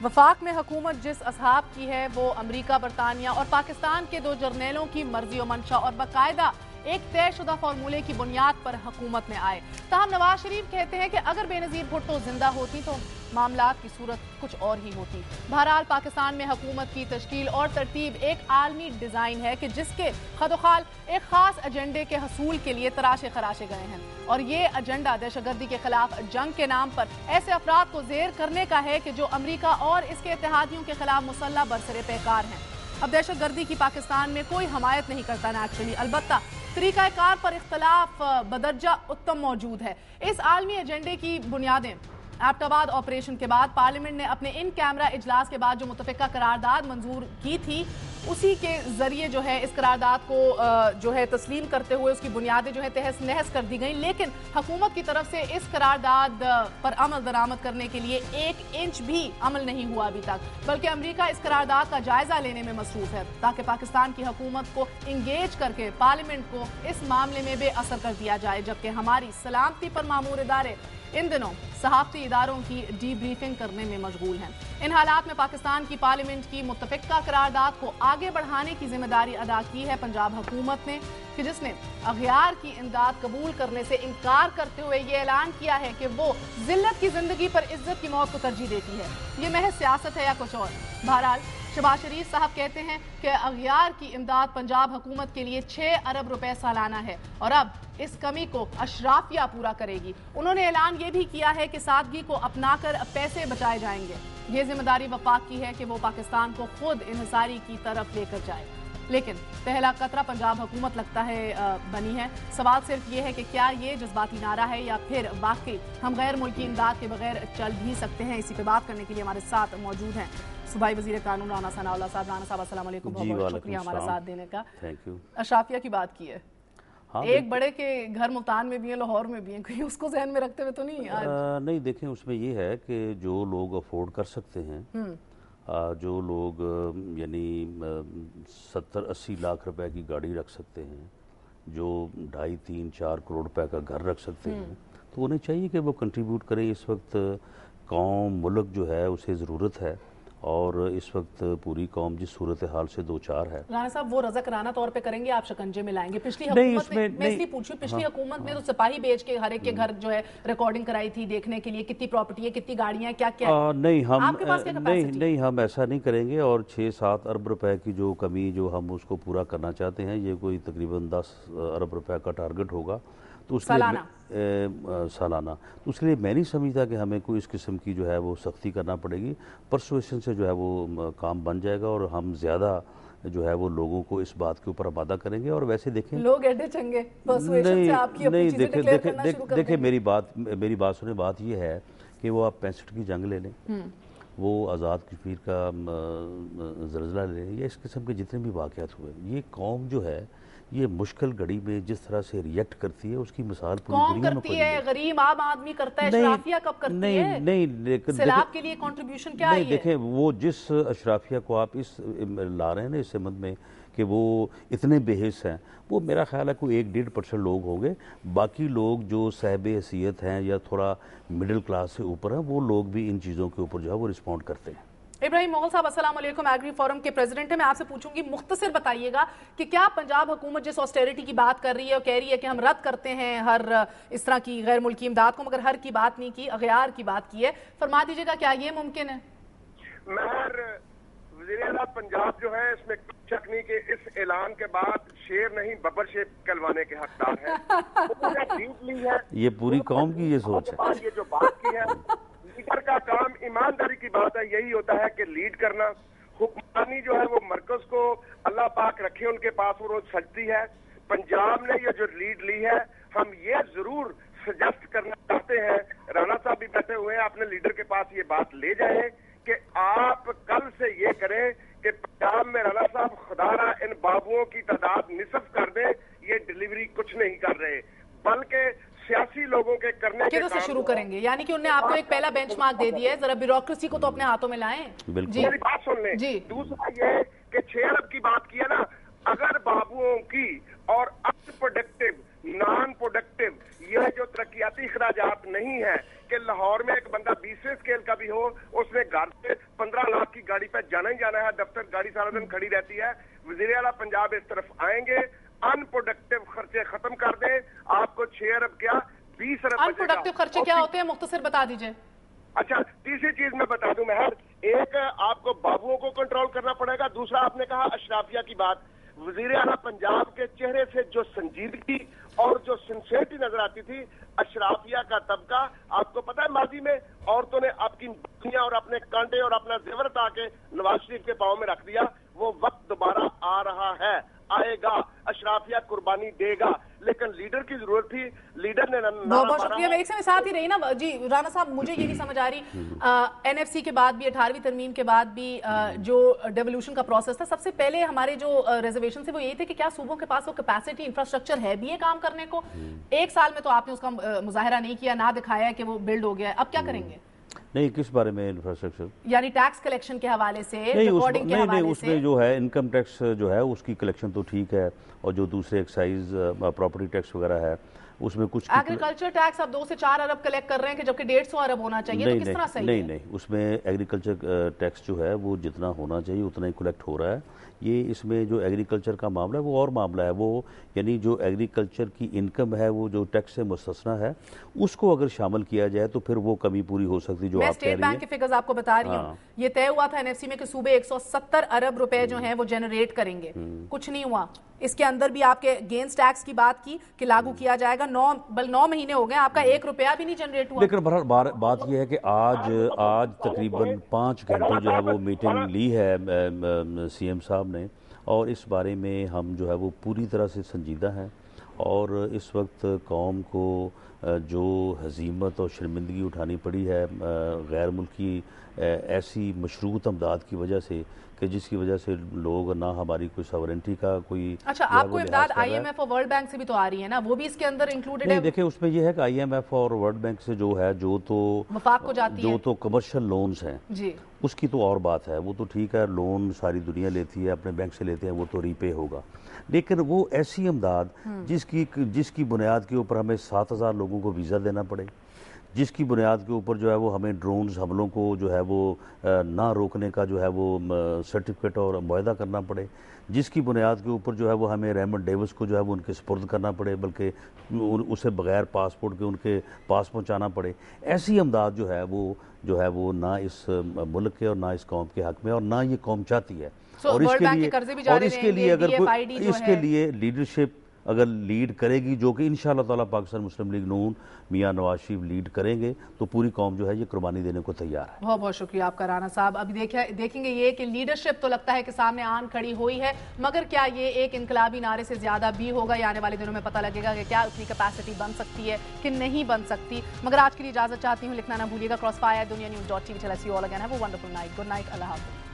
वफाक में हुकूमत जिस असहाब की है वो अमरीका, बरतानिया और पाकिस्तान के 2 जर्नैलों की मर्जी और मंशा और बाकायदा एक तयशुदा फार्मूले की बुनियाद पर हुकूमत में आए। ताहम नवाज शरीफ कहते हैं कि अगर बेनज़ीर भुट्टो जिंदा होती तो मामलात की सूरत कुछ और ही होती। बहरहाल पाकिस्तान में हुकूमत की तश्कील और तरतीब एक आलमी डिज़ाइन है कि जिसके खदोखाल एक खास एजेंडे के हसूल के लिए तराशे खराशे गए हैं, और ये एजेंडा दहशतगर्दी के खिलाफ जंग के नाम पर ऐसे अफराद को जेर करने का है कि जो अमरीका और इसके इत्तेहादियों के खिलाफ मुसल्लह बरसरे पैकार हैं। अब दहशतगर्दी की पाकिस्तान में कोई हमायत नहीं करता नेचुरली, अलबत्ता तरीकाकार पर इख्तलाफ बदरजा उत्तम मौजूद है। इस आलमी एजेंडे की बुनियादें एबटाबाद ऑपरेशन के बाद पार्लियामेंट ने अपने इन कैमरा इजलास के बाद जो मुतफिका करारदाद मंजूर की थी, उसी के जरिए जो है इस करारदाद को जो है तस्लीम करते हुए उसकी बुनियादें जो है तहस नहस कर दी गई। लेकिन हुकूमत की तरफ से इस करारदाद पर अमल दरामद करने के लिए 1 इंच भी अमल नहीं हुआ अभी तक, बल्कि अमरीका इस करारदाद का जायजा लेने में मसरूफ है ताकि पाकिस्तान की हुकूमत को इंगेज करके पार्लियामेंट को इस मामले में बेअसर कर दिया जाए, जबकि हमारी सलामती पर मामूर इदारे इन दिनों सहाफती इदारों की डीब्रीफिंग करने में मशगूल हैं। इन हालात में पाकिस्तान की पार्लियामेंट की मुत्तफिका करारदाद को आगे बढ़ाने की जिम्मेदारी अदा की है पंजाब हुकूमत ने, कि जिसने अगयार की इमदाद कबूल करने से इनकार करते हुए ये ऐलान किया है कि वो जिल्लत की जिंदगी पर इज्जत की मौत को तरजीह देती है। ये महज सियासत है या कुछ और? बहरहाल शहबाज शरीफ साहब कहते हैं कि अगयार की इमदाद पंजाब हुकूमत के लिए 6 अरब रुपए सालाना है और अब इस कमी को अशराफिया पूरा करेगी। उन्होंने ऐलान ये भी किया है कि सादगी को अपनाकर पैसे बचाए जाएंगे। ये जिम्मेदारी वफाक की है कि वो पाकिस्तान को खुद इन्हिसारी की तरफ लेकर जाए, लेकिन पहला कतरा पंजाब हुकूमत लगता है बनी है। सवाल सिर्फ ये है कि क्या ये जज्बाती नारा है या फिर वाकई हम गैर मुल्की इमदाद के बगैर चल भी सकते हैं। इसी पे बात करने के लिए हमारे साथ मौजूद हैं सूबाई वज़ीर कानून राना सनाउल्लाह साहब। राना साहब अस्सलाम वालेकुम, बहुत शुक्रिया हमारा साथ देने का। Thank you. अशराफिया की बात की है, हाँ, एक बड़े के घर मुल्तान में भी है, लाहौर में भी है, कहीं उसको जहन में रखते हुए तो नहीं आज? नहीं, देखें उसमें ये है कि जो लोग अफोर्ड कर सकते हैं, जो लोग यानी 70-80 लाख रुपए की गाड़ी रख सकते हैं, जो 2.5-3-4 करोड़ रुपए का घर रख सकते हैं, तो उन्हें चाहिए कि वो कंट्रीब्यूट करें। इस वक्त कौम मुल्क जो है उसे ज़रूरत है और इस वक्त पूरी कौम जिस सूरत हाल से दो चार है। राना साहब वो रज़ाकाराना तौर पे करेंगे, आप शिकंजे में लाएंगे? पिछली हुकूमत ने, मैं इसलिए पूछूं, पिछली हुकूमत ने तो सिपाही बेच के हर एक के घर जो है रिकॉर्डिंग कराई थी देखने के लिए कितनी प्रॉपर्टी है, कितनी गाड़ियां, क्या क्या है। नहीं हम आपके पास क्या नहीं हम ऐसा नहीं करेंगे और 6-7 अरब रुपए की जो कमी जो हम उसको पूरा करना चाहते हैं, ये कोई तकरीबन 10 अरब रुपए का टारगेट होगा तो उसके सालाना। तो उसके लिए मैं नहीं समझता कि हमें कोई इस किस्म की जो है वो सख्ती करना पड़ेगी। परसुएशन से जो है वो काम बन जाएगा और हम ज़्यादा जो है वो लोगों को इस बात के ऊपर आमादा करेंगे। और वैसे देखें लोग एडे चंगे परसुएशन से आपकी अपनी चीजें डिक्लेयर करना शुरू कर देखें मेरी बात सुने। बात ये है कि वो आप 65 की जंग ले लें, वो आज़ाद कश्मीर का ज़लज़ला ले लें, या इस किस्म के जितने भी वाक़यात हुए, ये कौम जो है ये मुश्किल घड़ी में जिस तरह से रिएक्ट करती है उसकी मिसाल पूरी दुनिया में करती है। गरीब आम आदमी करता है, अशराफिया कब करती है? नहीं लेकिन सैलाब के लिए कंट्रीब्यूशन क्या है? देखें वो जिस अशराफिया को आप इस ला रहे हैं ना इस समझ में कि वो इतने बेहिस हैं, वो मेरा ख्याल है कोई 1-1.5% लोग होंगे। बाकी लोग जो साहिब हैसियत हैं या थोड़ा मिडिल क्लास से ऊपर हैं, वो लोग भी इन चीज़ों के ऊपर जो है वो रिस्पॉन्ड करते हैं। इब्राहिम मोगल साहब अस्सलाम वालेकुम, एग्री फोरम के प्रेसिडेंट हैं। मैं आपसे पूछूंगी, मुख्तसर बताइएगा कि क्या पंजाब हुकूमत जिस ऑस्टेरिटी की बात कर रही है और कह रही है कि हम रद्द करते हैं हर इस तरह की गैर मुल्की इमदाद को, मगर हर की बात नहीं की, अगयार की बात की है, फरमा दीजिएगा क्या ये मुमकिन है? वज़ीर-ए-आला पंजाब जो है इसमें शक नहीं कि इस ऐलान के बाद शेर नहीं बबर शेर कहलवाने के हकदार है। ये पूरी कौम की ये सोच है। ये जो बात की है, लीडर का काम ईमानदारी की बात है, यही होता है कि लीड करना। हुक्मरानी जो है वो मरकज को अल्लाह पाक रखे उनके पास, वो रोज सजती है। पंजाब ने ये जो लीड ली है, हम ये जरूर सजेस्ट करना चाहते हैं, राणा साहब भी बैठे हुए हैं, अपने लीडर के पास ये बात ले जाए कि आप कल से ये करें कि पंजाब में राणा साहब खुदारा इन बाबुओं की तादाद निसफ कर दें। ये डिलीवरी कुछ नहीं कर रहे, बल्कि सियासी लोगों के करने के से शुरू करेंगे। यानी कि उन्होंने आपको एक पहला बेंचमार्क दे दिया है, जरा ब्यूरोक्रेसी को तो अपने हाथों में लाएं। जी मेरी बात सुन लें। दूसरा ये कि 6 अरब की बात की है ना, अगर बाबुओं की और अनप्रोडक्टिव नॉन प्रोडक्टिव यह जो तरक्याती अखराजात नहीं है कि लाहौर में एक बंदा 20वें स्केल का भी हो, उसने घर से 15 वजन खड़ी रहती है। वजीर आला पंजाब इस तरफ आएंगे, अनप्रोडक्टिव खर्चे खत्म कर दें, आपको 6 अरब क्या 20 अरब अनप्रोडक्टिव खर्चे क्या होते हैं, मुख्तसर बता दीजिए। अच्छा, तीसरी चीज मैं बता दूं महर, एक आपको बाबुओं को कंट्रोल करना पड़ेगा, दूसरा आपने कहा अशराफिया की बात। वजीर आला पंजाब के चेहरे से जो संजीदगी और जो सिंसियरिटी नजर आती थी, अशराफिया का तबका, आपको पता है माजी में औरतों ने आपकी बत्तियां और अपने कांटे और अपना जेवर आके नवाज शरीफ के पांव में रख दिया। वो वक्त दोबारा आ रहा है, आएगा, अशराफिया कुर्बानी देगा, लेकिन लीडर की जरूरत थी। लीडर ने बहुत बहुत शुक्रिया। मैं एक समय साथ ही रही ना जी राना साहब, मुझे ये नहीं समझ आ रही, एनएफसी के बाद भी 18वीं तरमीम के बाद भी जो डेवोल्यूशन का प्रोसेस था, सबसे पहले हमारे जो रिजर्वेशन थे वो यही थे कि क्या सूबों के पास वो कैपेसिटी इंफ्रास्ट्रक्चर है भी ये काम करने को। एक साल में तो आपने उसका मुजाहरा नहीं किया, ना दिखाया कि वो बिल्ड हो गया है, अब क्या करेंगे? नहीं, किस बारे में इंफ्रास्ट्रक्चर? यानी टैक्स कलेक्शन के हवाले से, रिकॉर्डिंग के हवाले से। उसमें जो है इनकम टैक्स जो है उसकी कलेक्शन तो ठीक है, और जो दूसरे एक्साइज प्रॉपर्टी टैक्स वगैरह है उसमें कुछ एग्रीकल्चर टैक्स आप 2 से 4 अरब कलेक्ट कर रहे हैं कि जबकि 150 अरब होना चाहिए, तो किस तरह सही है? नहीं, उसमें एग्रीकल्चर टैक्स जो है वो जितना होना चाहिए उतना ही कलेक्ट हो रहा है। ये इसमें जो एग्रीकल्चर का मामला है वो और मामला है, वो यानी जो एग्रीकल्चर की इनकम है वो जो टैक्स से मुस्तस्ना है, उसको अगर शामिल किया जाए तो फिर वो कमी पूरी हो सकती है जो आप कह रही हैं। स्टेट बैंक के फिगर्स आपको बता रही हूँ, ये तय हुआ था एनएफसी में कि सूबे 170 अरब रुपए जो हैं वो जनरेट करेंगे, कुछ नहीं हुआ। इसके अंदर भी आपके गेन्स टैक्स की बात की कि लागू किया जाएगा, 9 महीने हो गए, आपका 1 रुपया भी नहीं जनरेट हुआ। लेकिन बात यह है कि आज तकरीबन 5 घंटे जो है वो मीटिंग ली है सीएम साहब ने, और इस बारे में हम जो है वो पूरी तरह से संजीदा हैं, और इस वक्त कौम को जो हजीमत और शर्मिंदगी उठानी पड़ी है गैर मुल्की ऐसी मशरूत अमदाद की वजह से, कि जिसकी वजह से लोग ना हमारी कोई सॉवरेंटी का कोई। अच्छा, आपको इमदाद आईएमएफ और वर्ल्ड बैंक से भी तो आ रही है ना, वो भी इसके अंदर इंक्लूडेड है? नहीं, देखिए उसमें यह है कि आईएमएफ और वर्ल्ड बैंक से जो है जो तो वफाक को जाती है, जो तो कमर्शियल लोन्स हैं जी, उसकी तो और बात है, वो तो ठीक है, लोन सारी दुनिया लेती है, अपने बैंक से लेते हैं, वो तो रीपे होगा। लेकिन वो ऐसी अमदाद जिसकी बुनियाद के ऊपर हमें 7,000 लोगों को वीज़ा देना पड़े, जिसकी बुनियाद के ऊपर जो है वो हमें ड्रोन्स हमलों को जो है वो ना रोकने का जो है वो सर्टिफिकेट और मुआहदा करना पड़े, जिसकी बुनियाद के ऊपर जो है वो हमें रेमंड डेविस को जो है वो उनके सुपुर्द करना पड़े, बल्कि उसे बगैर पासपोर्ट के उनके पास पहुंचाना पड़े। ऐसी अमदाद जो है वो ना इस मुल्क के और ना इस कौम के हक में, और ना ये कौम चाहती है। और इसके लिए लीडरशिप अगर लीड करेगी, जो कि इंशाअल्लाह ताला पाकिस्तान मुस्लिम लीग नून मियां नवाज शरीफ लीड करेंगे, तो पूरी कौम जो है ये कुर्बानी देने को तैयार है। बहुत बहुत शुक्रिया आपका राना साहब। अभी देखेंगे ये कि लीडरशिप तो लगता है कि सामने आन खड़ी हुई है, मगर क्या ये एक इनकलाबी नारे से ज्यादा भी होगा? ये आने वाले दिनों में पता लगेगा कि क्या उतनी कैपेसिटी बन सकती है कि नहीं बन सकती। मगर आज के लिए इजाजत चाहती हूँ, लिखना ना भूलिएगा crossfire.dunia.news.tv। Till I see you all again, have a wonderful night. Good night, Allah Hafiz।